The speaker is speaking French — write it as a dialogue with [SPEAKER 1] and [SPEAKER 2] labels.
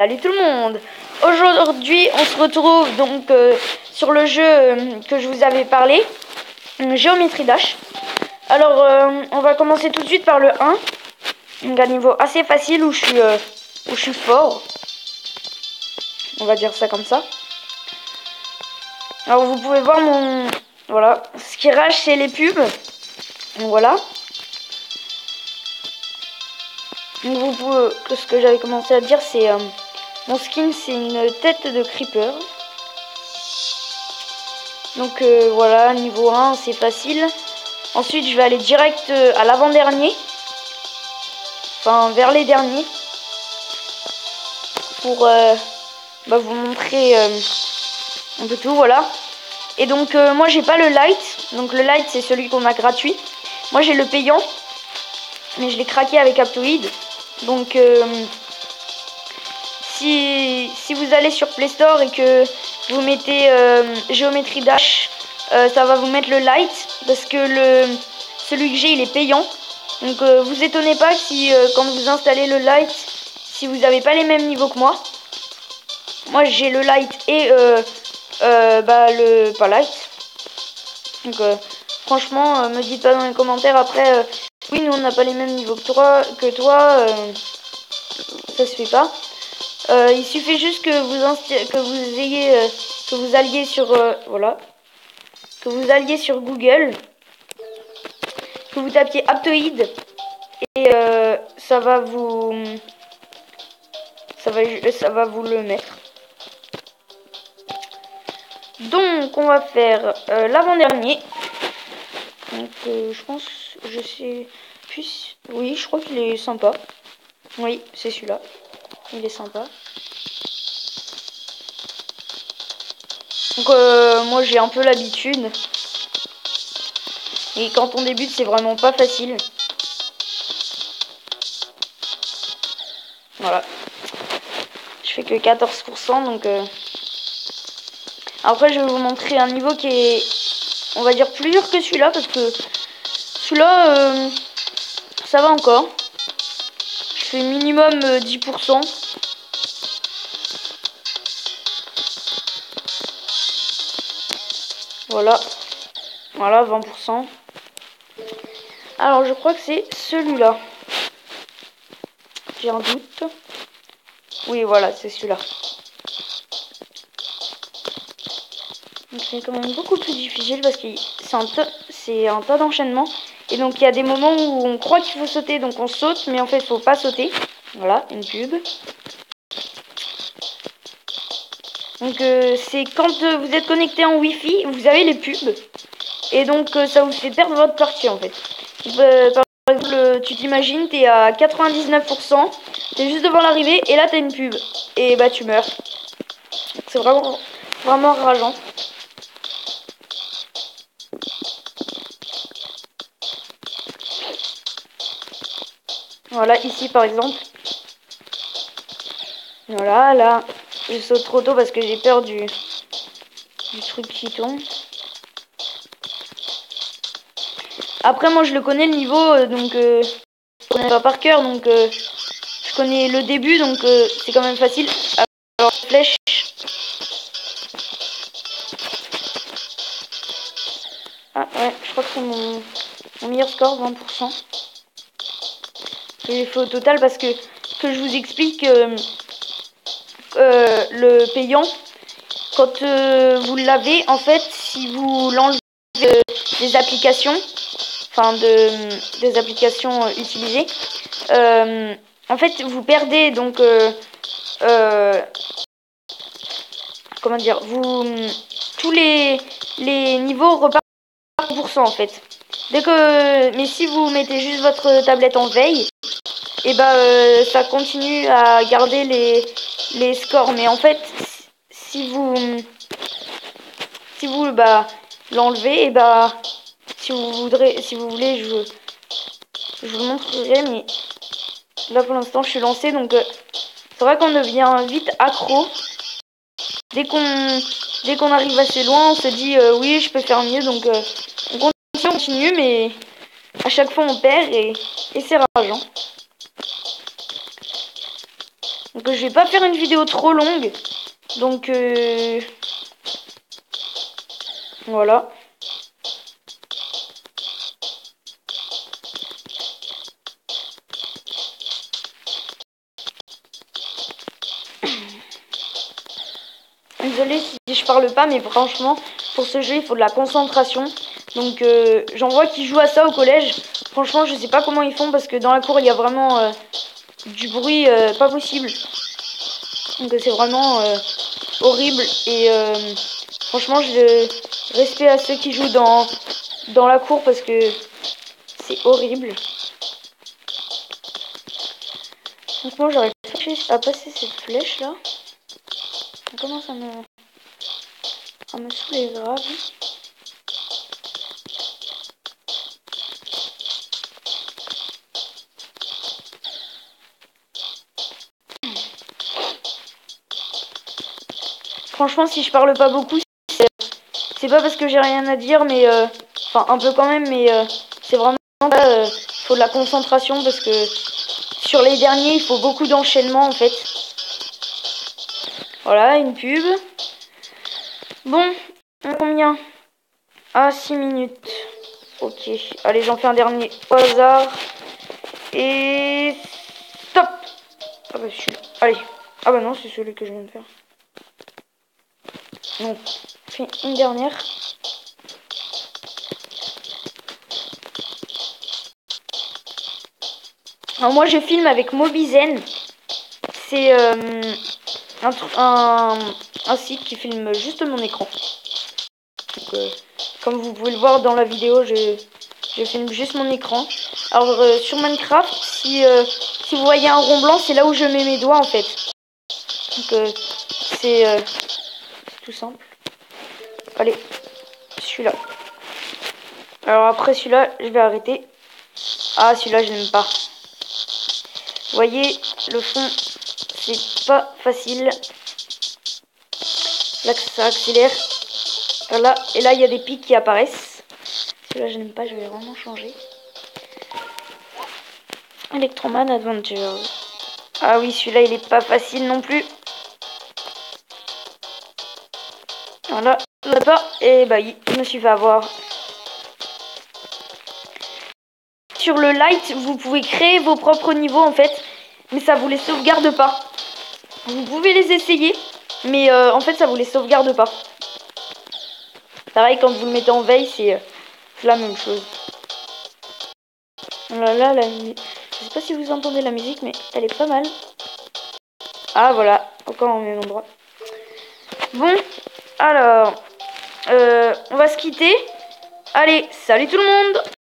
[SPEAKER 1] Salut tout le monde. Aujourd'hui on se retrouve donc sur le jeu que je vous avais parlé, Geometry Dash. Alors on va commencer tout de suite par le 1, donc un niveau assez facile où je suis fort. On va dire ça comme ça. Alors vous pouvez voir mon... Voilà, ce qui rage c'est les pubs. Donc voilà. Donc vous pouvez... Ce que j'avais commencé à dire c'est... mon skin c'est une tête de creeper. Donc voilà, niveau 1 c'est facile. Ensuite je vais aller direct à l'avant-dernier. Enfin vers les derniers. Pour vous montrer un peu tout, voilà. Et donc moi j'ai pas le light. Donc le light c'est celui qu'on a gratuit. Moi j'ai le payant. Mais je l'ai craqué avec Aptoide. Donc si vous allez sur Play Store et que vous mettez Geometry Dash, ça va vous mettre le light. Parce que celui que j'ai il est payant. Donc vous étonnez pas si quand vous installez le light, si vous n'avez pas les mêmes niveaux que moi. Moi j'ai le light et le pas light. Donc franchement me dites pas dans les commentaires après oui nous on n'a pas les mêmes niveaux que toi, ça se fait pas. Il suffit juste que vous alliez sur voilà, que vous alliez sur Google, que vous tapiez Aptoide et ça va vous le mettre. Donc on va faire l'avant-dernier. Donc je pense, je sais plus. Oui, je crois qu'il est sympa. Oui, c'est celui-là. Il est sympa. Donc moi j'ai un peu l'habitude. Et quand on débute, c'est vraiment pas facile. Voilà. Je fais que 14%, donc après je vais vous montrer un niveau qui est, on va dire, plus dur que celui-là, parce que celui-là ça va encore. Je fais minimum 10%. Voilà. Voilà, 20%. Alors je crois que c'est celui-là. J'ai un doute. Oui, voilà, c'est celui-là. Donc c'est quand même beaucoup plus difficile parce que c'est un tas d'enchaînement. Et donc il y a des moments où on croit qu'il faut sauter, donc on saute, mais en fait il faut pas sauter. Voilà, une pub. Donc c'est quand vous êtes connecté en Wi-Fi, vous avez les pubs. Et donc ça vous fait perdre votre partie en fait. Par exemple, tu t'imagines, t'es à 99%, t'es juste devant l'arrivée et là t'as une pub. Et bah tu meurs. C'est vraiment, vraiment rageant. Voilà, ici par exemple. Voilà, là, je saute trop tôt parce que j'ai peur du truc qui tombe. Après, moi, je le connais le niveau, donc je connais pas par cœur, donc je connais le début, donc c'est quand même facile. Alors, flèche. Ah ouais, je crois que c'est mon meilleur score, 20%. J'ai fait au total parce que je vous explique le payant, quand vous l'avez, en fait, si vous l'enlevez des applications, enfin des applications utilisées, en fait, vous perdez donc comment dire, tous les niveaux repartent à 100% en fait. Mais si vous mettez juste votre tablette en veille, et ça continue à garder les scores. Mais en fait, si vous l'enlevez, et si vous voulez, je vous montrerai. Mais là pour l'instant, je suis lancée, donc c'est vrai qu'on devient vite accro. Dès qu'on arrive assez loin, on se dit oui, je peux faire mieux, donc on continue, mais à chaque fois on perd et c'est rageant. Donc je vais pas faire une vidéo trop longue. Donc voilà. Désolée si je parle pas, mais franchement, pour ce jeu, il faut de la concentration. Donc j'en vois qui jouent à ça au collège. Franchement, je sais pas comment ils font parce que dans la cour, il y a vraiment du bruit pas possible. Donc c'est vraiment horrible. Et franchement, respect à ceux qui jouent dans la cour parce que c'est horrible. Franchement, j'arrive pas à passer cette flèche là. Ça commence à me saouler grave. Franchement, si je parle pas beaucoup, c'est pas parce que j'ai rien à dire, mais enfin un peu quand même, mais c'est vraiment faut de la concentration parce que sur les derniers, il faut beaucoup d'enchaînement en fait. Voilà, une pub. Bon, combien? Ah, 6 minutes. Ok, allez, j'en fais un dernier au hasard. Et stop. Ah bah celui-là. Allez. Ah bah non, c'est celui que je viens de faire. Donc, je fais une dernière. Alors moi, je filme avec Mobizen. C'est un site qui filme juste mon écran. Donc, comme vous pouvez le voir dans la vidéo, je filme juste mon écran. Alors sur Minecraft, si vous voyez un rond blanc, c'est là où je mets mes doigts en fait. Donc c'est tout simple. Allez, celui-là. Alors après celui-là, je vais arrêter. Ah, celui-là, je n'aime pas. Vous voyez, le fond, c'est pas facile. Là, ça accélère. Là, et là, il y a des pics qui apparaissent. Celui-là, je n'aime pas, je vais vraiment changer. Electroman Adventure. Ah oui, celui-là, il est pas facile non plus. Voilà, là-bas, et bah, je me suis fait avoir. Sur le light, vous pouvez créer vos propres niveaux en fait, mais ça vous les sauvegarde pas. Vous pouvez les essayer, mais en fait, ça vous les sauvegarde pas. Pareil, quand vous le mettez en veille, c'est la même chose. Là, je sais pas si vous entendez la musique, mais elle est pas mal. Ah voilà, encore au même endroit. Bon, alors, on va se quitter. Allez, salut tout le monde!